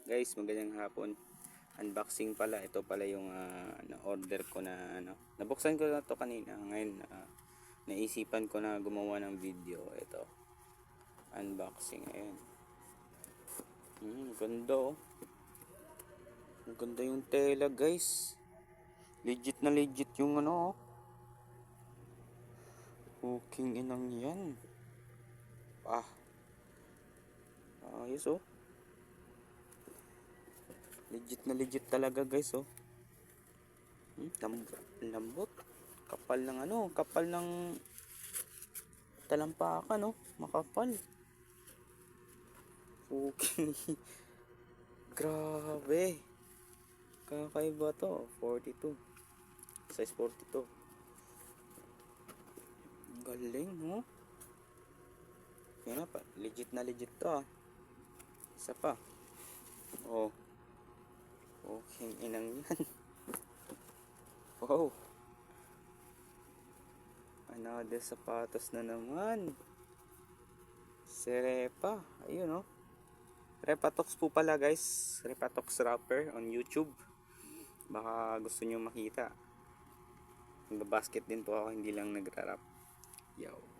Guys, magandang hapon. Unboxing pala. Ito pala yung na-order ko na nabuksan ko na to kanina. Ngayon, naisipan ko na gumawa ng video. Ito. Unboxing. Ayan. Ganda oh. Ang ganda yung tela, guys. Legit na legit yung ano oh. Cooking inang yan. Ayos oh. Legit na legit talaga, guys oh. Lambot. Kapal ng kapal ng talampakan oh. Makapal. Okay. Grabe. Kakaiba to. 42. Size 42. Galing oh. Yan pa. Legit na legit to ah. Isa pa. Oh. Okay, inang yan. Wow. Another sapatos na naman. Repa. Ayun oh. Repatox po pala, guys. Repatox wrapper on YouTube. Baka gusto nyo makita. Nagbabasket din po ako, hindi lang nagra-wrap. Yo.